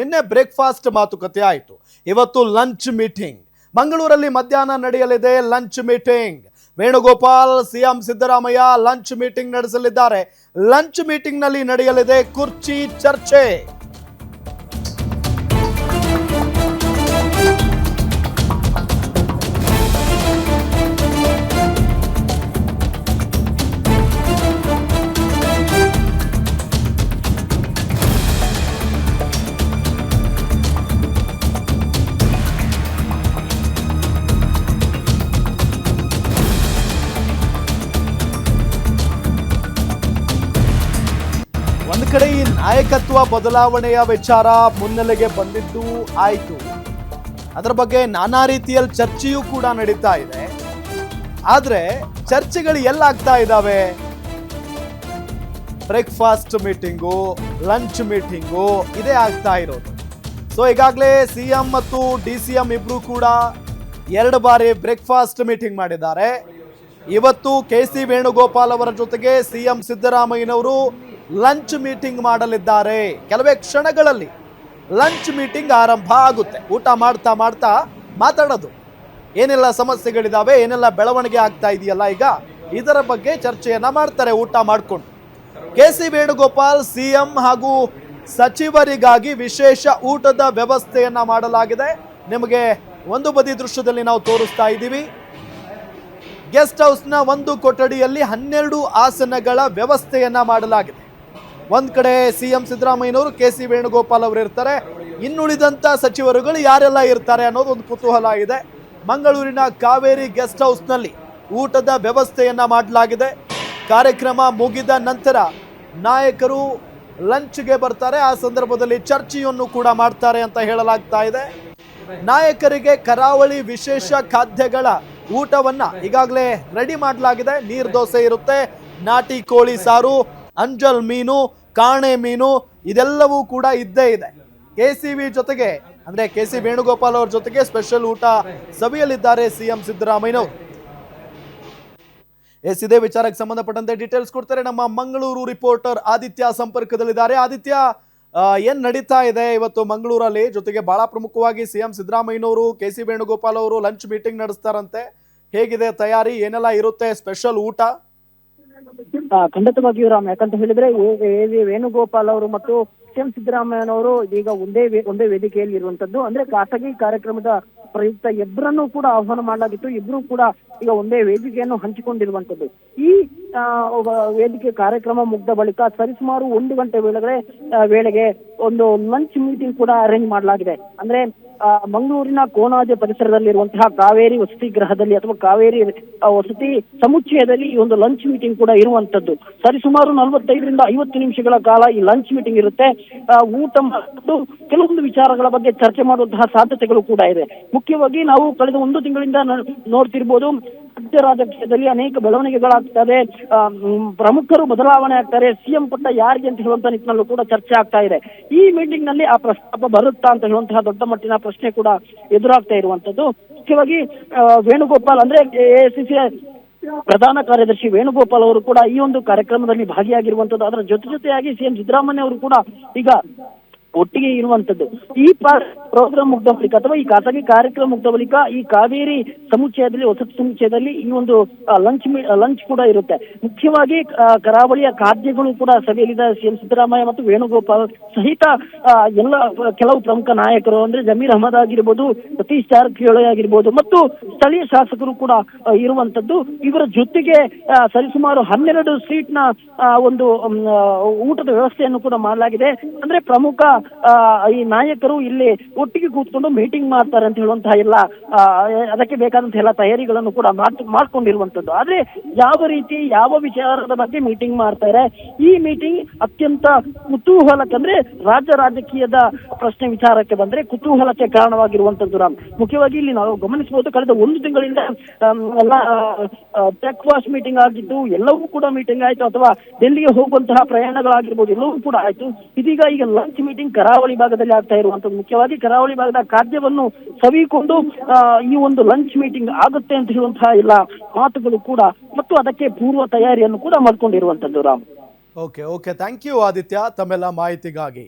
ನಿನ್ನೆ ಬ್ರೇಕ್ಫಾಸ್ಟ್ ಮಾತುಕತೆ ಆಯಿತು. ಇವತ್ತು ಲಂಚ್ ಮೀಟಿಂಗ್ ಮಂಗಳೂರಲ್ಲಿ ಮಧ್ಯಾಹ್ನ ನಡೆಯಲಿದೆ. Lunch meeting Venugopal CM Siddaramaiah lunch meeting ನಡೆಸಲಿದ್ದಾರೆ. ಲಂಚ್ ಮೀಟಿಂಗ್ ನಲ್ಲಿ ನಡೆಯಲಿದೆ ಕುರ್ಚಿ ಚರ್ಚೆ. ಒಂದು ಕಡೆ ಈ ನಾಯಕತ್ವ ಬದಲಾವಣೆಯ ವಿಚಾರ ಮುನ್ನೆಲೆಗೆ ಬಂದಿದ್ದು ಆಯಿತು. ಅದರ ಬಗ್ಗೆ ನಾನಾ ರೀತಿಯಲ್ಲಿ ಚರ್ಚೆಯೂ ಕೂಡ ನಡೀತಾ ಇದೆ. ಆದ್ರೆ ಚರ್ಚೆಗಳು ಎಲ್ಲಾಗ್ತಾ ಇದ್ದಾವೆ? ಬ್ರೇಕ್ಫಾಸ್ಟ್ ಮೀಟಿಂಗು, ಲಂಚ್ ಮೀಟಿಂಗು ಇದೇ ಆಗ್ತಾ ಇರೋದು. ಸೊ ಈಗಾಗಲೇ ಸಿಎಂ ಮತ್ತು DCM ಇಬ್ರು ಕೂಡ 2 ಬಾರಿ ಬ್ರೇಕ್ಫಾಸ್ಟ್ ಮೀಟಿಂಗ್ ಮಾಡಿದ್ದಾರೆ. ಇವತ್ತು KC ವೇಣುಗೋಪಾಲ್ ಅವರ ಜೊತೆಗೆ ಸಿಎಂ ಸಿದ್ದರಾಮಯ್ಯನವರು ಲಂಚ್ ಮೀಟಿಂಗ್ ಮಾಡಲಿದ್ದಾರೆ. ಕೆಲವೇ ಕ್ಷಣಗಳಲ್ಲಿ ಲಂಚ್ ಮೀಟಿಂಗ್ ಆರಂಭ ಆಗುತ್ತೆ. ಊಟ ಮಾಡ್ತಾ ಮಾಡ್ತಾ ಮಾತಾಡೋದು, ಏನೆಲ್ಲ ಸಮಸ್ಯೆಗಳಿದಾವೆ, ಏನೆಲ್ಲ ಬೆಳವಣಿಗೆ ಆಗ್ತಾ ಇದೆಯಲ್ಲ ಈಗ ಇದರ ಬಗ್ಗೆ ಚರ್ಚೆಯನ್ನ ಮಾಡ್ತಾರೆ ಊಟ ಮಾಡಿಕೊಂಡು. KC ವೇಣುಗೋಪಾಲ್ ಸಿಎಂ ಹಾಗೂ ಸಚಿವರಿಗಾಗಿ ವಿಶೇಷ ಊಟದ ವ್ಯವಸ್ಥೆಯನ್ನ ಮಾಡಲಾಗಿದೆ. ನಿಮಗೆ ಒಂದು ಬದಿ ದೃಶ್ಯದಲ್ಲಿ ನಾವು ತೋರಿಸ್ತಾ ಇದ್ದೀವಿ. ಗೆಸ್ಟ್ ಹೌಸ್ನ ಒಂದು ಕೊಠಡಿಯಲ್ಲಿ 12 ಆಸನಗಳ ವ್ಯವಸ್ಥೆಯನ್ನ ಮಾಡಲಾಗಿದೆ. ಒಂದ್ ಕಡೆ ಸಿಎಂ ಸಿದ್ದರಾಮಯ್ಯನವರು, KC ವೇಣುಗೋಪಾಲ್ ಅವರು ಇರ್ತಾರೆ. ಇನ್ನುಳಿದಂತ ಸಚಿವರುಗಳು ಯಾರೆಲ್ಲ ಇರ್ತಾರೆ ಅನ್ನೋದು ಒಂದು ಕುತೂಹಲ ಇದೆ. ಮಂಗಳೂರಿನ ಕಾವೇರಿ ಗೆಸ್ಟ್ ಹೌಸ್ನಲ್ಲಿ ಊಟದ ವ್ಯವಸ್ಥೆಯನ್ನ ಮಾಡಲಾಗಿದೆ. ಕಾರ್ಯಕ್ರಮ ಮುಗಿದ ನಂತರ ನಾಯಕರು ಲಂಚ್ಗೆ ಬರ್ತಾರೆ. ಆ ಸಂದರ್ಭದಲ್ಲಿ ಚರ್ಚೆಯನ್ನು ಕೂಡ ಮಾಡ್ತಾರೆ ಅಂತ ಹೇಳಲಾಗ್ತಾ ಇದೆ. ನಾಯಕರಿಗೆ ಕರಾವಳಿ ವಿಶೇಷ ಖಾದ್ಯಗಳ ಊಟವನ್ನ ಈಗಾಗಲೇ ರೆಡಿ ಮಾಡಲಾಗಿದೆ. ನೀರ್ ದೋಸೆ ಇರುತ್ತೆ, ನಾಟಿ ಕೋಳಿ ಸಾರು, ಅಂಜಲ್ ಮೀನು, ಕಾಣೆ ಮೀನು ಇದೆಲ್ಲವೂ ಕೂಡ ಇದ್ದೇ ಇದೆ. KCV ಜೊತೆಗೆ ಅಂದ್ರೆ KC ವೇಣುಗೋಪಾಲ್ ಅವರ ಜೊತೆಗೆ ಸ್ಪೆಷಲ್ ಊಟ ಸವಿಯಲಿದ್ದಾರೆ ಸಿಎಂ ಸಿದ್ದರಾಮಯ್ಯನವರು. ಇದೇ ವಿಚಾರಕ್ಕೆ ಸಂಬಂಧಪಟ್ಟಂತೆ ಡೀಟೇಲ್ಸ್ ಕೊಡ್ತಾರೆ ನಮ್ಮ ಮಂಗಳೂರು ರಿಪೋರ್ಟರ್ ಆದಿತ್ಯ ಸಂಪರ್ಕದಲ್ಲಿದ್ದಾರೆ. ಆದಿತ್ಯ, ಏನ್ ನಡೀತಾ ಇದೆ ಇವತ್ತು ಮಂಗಳೂರಲ್ಲಿ? ಜೊತೆಗೆ ಬಹಳ ಪ್ರಮುಖವಾಗಿ ಸಿಎಂ ಸಿದ್ದರಾಮಯ್ಯನವರು, KC ವೇಣುಗೋಪಾಲ್ ಅವರು ಲಂಚ್ ಮೀಟಿಂಗ್ ನಡೆಸ್ತಾರಂತೆ. ಹೇಗಿದೆ ತಯಾರಿ? ಏನೆಲ್ಲ ಇರುತ್ತೆ ಸ್ಪೆಷಲ್ ಊಟ? ಖಂಡಿತವಾಗಿಯೂ ರಾಮ್, ಯಾಕಂತ ಹೇಳಿದ್ರೆ ವೇಣುಗೋಪಾಲ್ ಅವರು ಮತ್ತು ಸಿಎಂ ಸಿದ್ದರಾಮಯ್ಯನವರು ಈಗ ಒಂದೇ ವೇದಿಕೆಯಲ್ಲಿ ಇರುವಂತದ್ದು. ಅಂದ್ರೆ ಖಾಸಗಿ ಕಾರ್ಯಕ್ರಮದ ಪ್ರಯುಕ್ತ ಇಬ್ಬರನ್ನು ಕೂಡ ಆಹ್ವಾನ ಮಾಡಲಾಗಿತ್ತು. ಇಬ್ರು ಕೂಡ ಈಗ ಒಂದೇ ವೇದಿಕೆಯನ್ನು ಹಂಚಿಕೊಂಡಿರುವಂತದ್ದು. ಈ ವೇದಿಕೆ ಕಾರ್ಯಕ್ರಮ ಮುಗ್ದ ಬಳಿಕ ಸರಿಸುಮಾರು 1 ಗಂಟೆ ವೇಳೆಗೆ ಒಂದು ಲಂಚ್ ಮೀಟಿಂಗ್ ಕೂಡ ಅರೇಂಜ್ ಮಾಡಲಾಗಿದೆ. ಅಂದ್ರೆ ಮಂಗಳೂರಿನ ಕೋಣಾಜೆ ಪರಿಸರದಲ್ಲಿರುವಂತಹ ಕಾವೇರಿ ವಸತಿ ಗೃಹದಲ್ಲಿ ಅಥವಾ ಕಾವೇರಿ ವಸತಿ ಸಮುಚ್ಚಯದಲ್ಲಿ ಈ ಒಂದು ಲಂಚ್ ಮೀಟಿಂಗ್ ಕೂಡ ಇರುವಂತದ್ದು. ಸರಿಸುಮಾರು 45ರಿಂದ 50 ನಿಮಿಷಗಳ ಕಾಲ ಈ ಲಂಚ್ ಮೀಟಿಂಗ್ ಇರುತ್ತೆ. ಊಟ ಮತ್ತು ಕೆಲವೊಂದು ವಿಚಾರಗಳ ಬಗ್ಗೆ ಚರ್ಚೆ ಮಾಡುವಂತಹ ಸಾಧ್ಯತೆಗಳು ಕೂಡ ಇದೆ. ಮುಖ್ಯವಾಗಿ ನಾವು ಕಳೆದ 1 ತಿಂಗಳಿಂದ ನೋಡ್ತಿರ್ಬೋದು, ರಾಜ್ಯ ರಾಜಕೀಯದಲ್ಲಿ ಅನೇಕ ಬೆಳವಣಿಗೆಗಳಾಗ್ತದೆ, ಪ್ರಮುಖರು ಬದಲಾವಣೆ ಆಗ್ತಾರೆ. ಸಿಎಂ ಪಟ್ಟ ಯಾರಿಗೆ ಅಂತ ಹೇಳುವಂತ ನಿಟ್ಟಿನಲ್ಲೂ ಕೂಡ ಚರ್ಚೆ ಆಗ್ತಾ ಇದೆ. ಈ ಮೀಟಿಂಗ್ ನಲ್ಲಿ ಆ ಪ್ರಸ್ತಾಪ ಬರುತ್ತಾ ಅಂತ ಹೇಳುವಂತಹ ದೊಡ್ಡ ಮಟ್ಟಿನ ಪ್ರಶ್ನೆ ಕೂಡ ಎದುರಾಗ್ತಾ ಇರುವಂತದ್ದು. ಮುಖ್ಯವಾಗಿ ವೇಣುಗೋಪಾಲ್ ಅಂದ್ರೆ AICC ಪ್ರಧಾನ ಕಾರ್ಯದರ್ಶಿ ವೇಣುಗೋಪಾಲ್ ಅವರು ಕೂಡ ಈ ಒಂದು ಕಾರ್ಯಕ್ರಮದಲ್ಲಿ ಭಾಗಿಯಾಗಿರುವಂತದ್ದು. ಅದರ ಜೊತೆಯಾಗಿ ಸಿಎಂ ಸಿದ್ದರಾಮಯ್ಯ ಅವರು ಕೂಡ ಈಗ ಒಟ್ಟಿಗೆ ಇರುವಂತದ್ದು. ಈ ಪ್ರೋಗ್ರಾಮ್ ಮುಗ್ದ ಬಳಿಕ ಅಥವಾ ಈ ಖಾಸಗಿ ಕಾರ್ಯಕ್ರಮ ಮುಗ್ದ ಬಳಿಕ ಈ ಕಾವೇರಿ ಸಮುಚ್ಚಯದಲ್ಲಿ, ವಸತಿ ಸಮುಚ್ಚಯದಲ್ಲಿ ಈ ಒಂದು ಲಂಚ್ ಕೂಡ ಇರುತ್ತೆ. ಮುಖ್ಯವಾಗಿ ಕರಾವಳಿಯ ಖಾದ್ಯಗಳು ಕೂಡ ಸಭೆಯಲ್ಲಿದೆ. ಸಿಎಂ ಸಿದ್ದರಾಮಯ್ಯ ಮತ್ತು ವೇಣುಗೋಪಾಲ್ ಸಹಿತ ಕೆಲವು ಪ್ರಮುಖ ನಾಯಕರು ಅಂದ್ರೆ ಜಮೀರ್ ಅಹಮದ್ ಆಗಿರ್ಬೋದು, ಸತೀಶ್ ಜಾರಕಿಹೊಳಿ ಆಗಿರ್ಬೋದು ಮತ್ತು ಸ್ಥಳೀಯ ಶಾಸಕರು ಕೂಡ ಇರುವಂತದ್ದು. ಇವರ ಜೊತೆಗೆ ಸರಿಸುಮಾರು 12 ಸೀಟ್ನ ಒಂದು ಊಟದ ವ್ಯವಸ್ಥೆಯನ್ನು ಕೂಡ ಮಾಡಲಾಗಿದೆ. ಅಂದ್ರೆ ಪ್ರಮುಖ ಈ ನಾಯಕರು ಇಲ್ಲಿ ಒಟ್ಟಿಗೆ ಕೂತ್ಕೊಂಡು ಮೀಟಿಂಗ್ ಮಾಡ್ತಾರೆ ಅಂತ ಹೇಳುವಂತಹ ಅದಕ್ಕೆ ಬೇಕಾದಂತಹ ಎಲ್ಲ ತಯಾರಿಗಳನ್ನು ಕೂಡ ಮಾಡ್ಕೊಂಡಿರುವಂತದ್ದು. ಆದ್ರೆ ಯಾವ ರೀತಿ ಯಾವ ವಿಚಾರದ ಬಗ್ಗೆ ಮೀಟಿಂಗ್ ಮಾಡ್ತಾರೆ, ಈ ಮೀಟಿಂಗ್ ಅತ್ಯಂತ ಕುತೂಹಲಕ್ಕಂದ್ರೆ ರಾಜ್ಯ ರಾಜಕೀಯದ ಪ್ರಶ್ನೆ ವಿಚಾರಕ್ಕೆ ಬಂದ್ರೆ ಕುತೂಹಲಕ್ಕೆ ಕಾರಣವಾಗಿರುವಂತದ್ದು ರಾಮ್. ಮುಖ್ಯವಾಗಿ ಇಲ್ಲಿ ನಾವು ಗಮನಿಸಬಹುದು, ಕಳೆದ 1 ತಿಂಗಳಿಂದ ಎಲ್ಲ ಬ್ರೇಕ್ಫಾಸ್ಟ್ ಮೀಟಿಂಗ್ ಆಗಿದ್ದು ಎಲ್ಲವೂ ಕೂಡ ಮೀಟಿಂಗ್ ಆಯ್ತು, ಅಥವಾ ಡೆಲ್ಲಿಗೆ ಹೋಗುವಂತಹ ಪ್ರಯಾಣಗಳಾಗಿರ್ಬೋದು ಎಲ್ಲವೂ ಕೂಡ ಆಯ್ತು. ಇದೀಗ ಲಂಚ್ ಮೀಟಿಂಗ್ ಕರಾವಳಿ ಭಾಗದಲ್ಲಿ ಆಗ್ತಾ ಇರುವಂತದ್ದು. ಮುಖ್ಯವಾಗಿ ಕರಾವಳಿ ಭಾಗದ ಖಾದ್ಯವನ್ನು ಸವಿಕೊಂಡು ಈ ಒಂದು ಲಂಚ್ ಮೀಟಿಂಗ್ ಆಗುತ್ತೆ ಅಂತ ಹೇಳುವಂತಹ ಎಲ್ಲ ಮಾತುಗಳು ಕೂಡ ಮತ್ತು ಅದಕ್ಕೆ ಪೂರ್ವ ತಯಾರಿಯನ್ನು ಕೂಡ ಮಾಡ್ಕೊಂಡಿರುವಂತದ್ದು Ram. Okay, thank you Aditya ತಮ್ಮೆಲ್ಲ ಮಾಹಿತಿಗಾಗಿ.